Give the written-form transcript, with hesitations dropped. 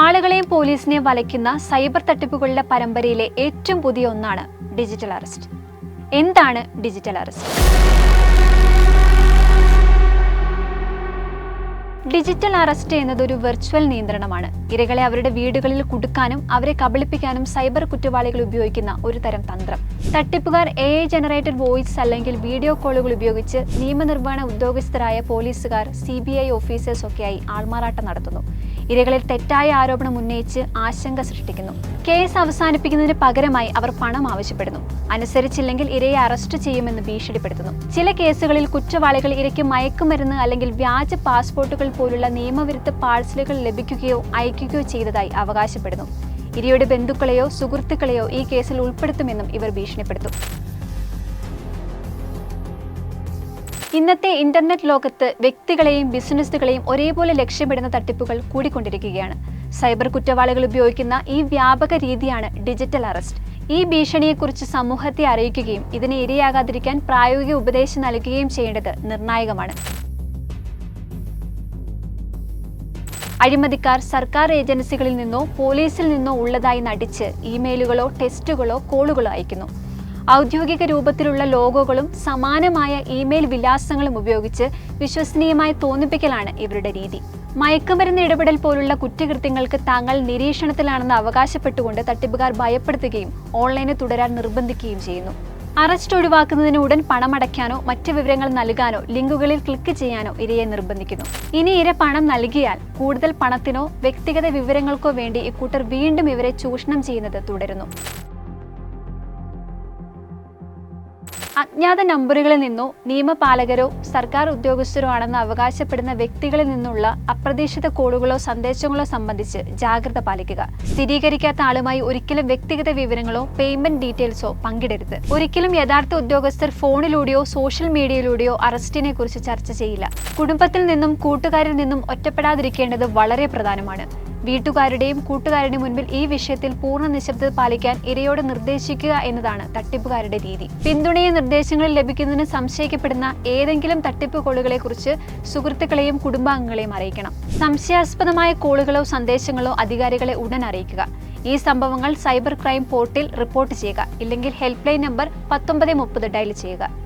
ആളുകളെയും പോലീസിനെയും വലയ്ക്കുന്ന സൈബർ തട്ടിപ്പുകളുടെ പരമ്പരയിലെ ഏറ്റവും പുതിയ ഒന്നാണ് ഡിജിറ്റൽ അറസ്റ്റ്. എന്താണ് ഡിജിറ്റൽ അറസ്റ്റ്? ഡിജിറ്റൽ അറസ്റ്റ് എന്നത് ഒരു വെർച്വൽ നിയന്ത്രണമാണ്. ഇരകളെ അവരുടെ വീടുകളിൽ കുടുക്കാനും അവരെ കബളിപ്പിക്കാനും സൈബർ കുറ്റവാളികൾ ഉപയോഗിക്കുന്ന ഒരു തരം തന്ത്രം. തട്ടിപ്പുകാർ AI ജനറേറ്റഡ് വോയിസ് അല്ലെങ്കിൽ വീഡിയോ കോളുകൾ ഉപയോഗിച്ച് നിയമനിർവഹണ ഉദ്യോഗസ്ഥരായ പോലീസുകാർ, CBI ഓഫീസേഴ്സ് ഒക്കെയായി ആൾമാറാട്ടം നടത്തുന്നു. ഇരകളിൽ തെറ്റായ ആരോപണം ഉന്നയിച്ച് ആശങ്ക സൃഷ്ടിക്കുന്നു. കേസ് അവസാനിപ്പിക്കുന്നതിന് പകരമായി അവർ പണം ആവശ്യപ്പെടുന്നു. അനുസരിച്ചില്ലെങ്കിൽ ഇരയെ അറസ്റ്റ് ചെയ്യുമെന്ന് ഭീഷണിപ്പെടുത്തുന്നു. ചില കേസുകളിൽ കുറ്റവാളികൾ ഇരയ്ക്ക് മയക്കുമരുന്ന് അല്ലെങ്കിൽ വ്യാജ പാസ്പോർട്ടുകൾ പോലുള്ള നിയമവിരുദ്ധ പാഴ്സലുകൾ ലഭിക്കുകയോ അയക്കുകയോ ചെയ്തതായി അവകാശപ്പെടുന്നു. ഇരയുടെ ബന്ധുക്കളെയോ സുഹൃത്തുക്കളെയോ ഈ കേസിൽ ഉൾപ്പെടുത്തുമെന്നും ഇവർ ഭീഷണിപ്പെടുത്തും. ഇന്നത്തെ ഇന്റർനെറ്റ് ലോകത്ത് വ്യക്തികളെയും ബിസിനസ്സുകളെയും ഒരേപോലെ ലക്ഷ്യമിടുന്ന തട്ടിപ്പുകൾ കൂടിക്കൊണ്ടിരിക്കുകയാണ്. സൈബർ കുറ്റവാളികൾ ഉപയോഗിക്കുന്ന ഈ വ്യാപക രീതിയാണ് ഡിജിറ്റൽ അറസ്റ്റ്. ഈ ഭീഷണിയെക്കുറിച്ച് സമൂഹത്തെ അറിയിക്കുകയും ഇതിന് ഇരയാകാതിരിക്കാൻ പ്രായോഗിക ഉപദേശം നൽകുകയും ചെയ്യേണ്ടത് നിർണായകമാണ്. അഴിമതിക്കാർ സർക്കാർ ഏജൻസികളിൽ നിന്നോ പോലീസിൽ നിന്നോ ഉള്ളതായി നടിച്ച് ഇമെയിലുകളോ ടെക്സ്റ്റുകളോ കോളുകളോ അയക്കുന്നു. ഔദ്യോഗിക രൂപത്തിലുള്ള ലോഗോകളും സമാനമായ ഇമെയിൽ വിലാസങ്ങളും ഉപയോഗിച്ച് വിശ്വസനീയമായി തോന്നിപ്പിക്കലാണ് ഇവരുടെ രീതി. മയക്കുമരുന്ന് ഇടപെടൽ പോലുള്ള കുറ്റകൃത്യങ്ങൾക്ക് താങ്കൾ നിരീക്ഷണത്തിലാണെന്ന് അവകാശപ്പെട്ടുകൊണ്ട് തട്ടിപ്പുകാർ ഭയപ്പെടുത്തുകയും ഓൺലൈനിൽ തുടരാൻ നിർബന്ധിക്കുകയും ചെയ്യുന്നു. അറസ്റ്റ് ഒഴിവാക്കുന്നതിന് ഉടൻ പണമടയ്ക്കാനോ മറ്റ് വിവരങ്ങൾ നൽകാനോ ലിങ്കുകളിൽ ക്ലിക്ക് ചെയ്യാനോ ഇരയെ നിർബന്ധിക്കുന്നു. ഇനി ഇര പണം നൽകിയാൽ കൂടുതൽ പണത്തിനോ വ്യക്തിഗത വിവരങ്ങൾക്കോ വേണ്ടി ഇക്കൂട്ടർ വീണ്ടും ഇവരെ ചൂഷണം ചെയ്യുന്നത് തുടരുന്നു. അജ്ഞാത നമ്പറുകളിൽ നിന്നോ നിയമപാലകരോ സർക്കാർ ഉദ്യോഗസ്ഥരോ ആണെന്ന് അവകാശപ്പെടുന്ന വ്യക്തികളിൽ നിന്നുള്ള അപ്രതീക്ഷിത കോളുകളോ സന്ദേശങ്ങളോ സംബന്ധിച്ച് ജാഗ്രത പാലിക്കുക. സ്ഥിരീകരിക്കാത്ത ആളുമായി ഒരിക്കലും വ്യക്തിഗത വിവരങ്ങളോ പേയ്മെന്റ് ഡീറ്റെയിൽസോ പങ്കിടരുത്. ഒരിക്കലും യഥാർത്ഥ ഉദ്യോഗസ്ഥർ ഫോണിലൂടെയോ സോഷ്യൽ മീഡിയയിലൂടെയോ അറസ്റ്റിനെ കുറിച്ച് ചർച്ച ചെയ്യില്ല. കുടുംബത്തിൽ നിന്നും കൂട്ടുകാരിൽ നിന്നും ഒറ്റപ്പെടാതിരിക്കേണ്ടത് വളരെ പ്രധാനമാണ്. വീട്ടുകാരുടെയും കൂട്ടുകാരുടെയും മുൻപിൽ ഈ വിഷയത്തിൽ പൂർണ്ണ നിശബ്ദത പാലിക്കാൻ ഇരയോട് നിർദ്ദേശിക്കുക എന്നതാണ് തട്ടിപ്പുകാരുടെ രീതി. പിന്തുണയും നിർദ്ദേശങ്ങളും ലഭിക്കുന്നതിന് സംശയിക്കപ്പെടുന്ന ഏതെങ്കിലും തട്ടിപ്പ് കോളുകളെ കുറിച്ച് സുഹൃത്തുക്കളെയും കുടുംബാംഗങ്ങളെയും അറിയിക്കണം. സംശയാസ്പദമായ കോളുകളോ സന്ദേശങ്ങളോ അധികാരികളെ ഉടൻ അറിയിക്കുക. ഈ സംഭവങ്ങൾ സൈബർ ക്രൈം പോർട്ടലിൽ റിപ്പോർട്ട് ചെയ്യുക. ഇല്ലെങ്കിൽ ഹെൽപ്പ് ലൈൻ നമ്പർ 1930 ഡയൽ ചെയ്യുക.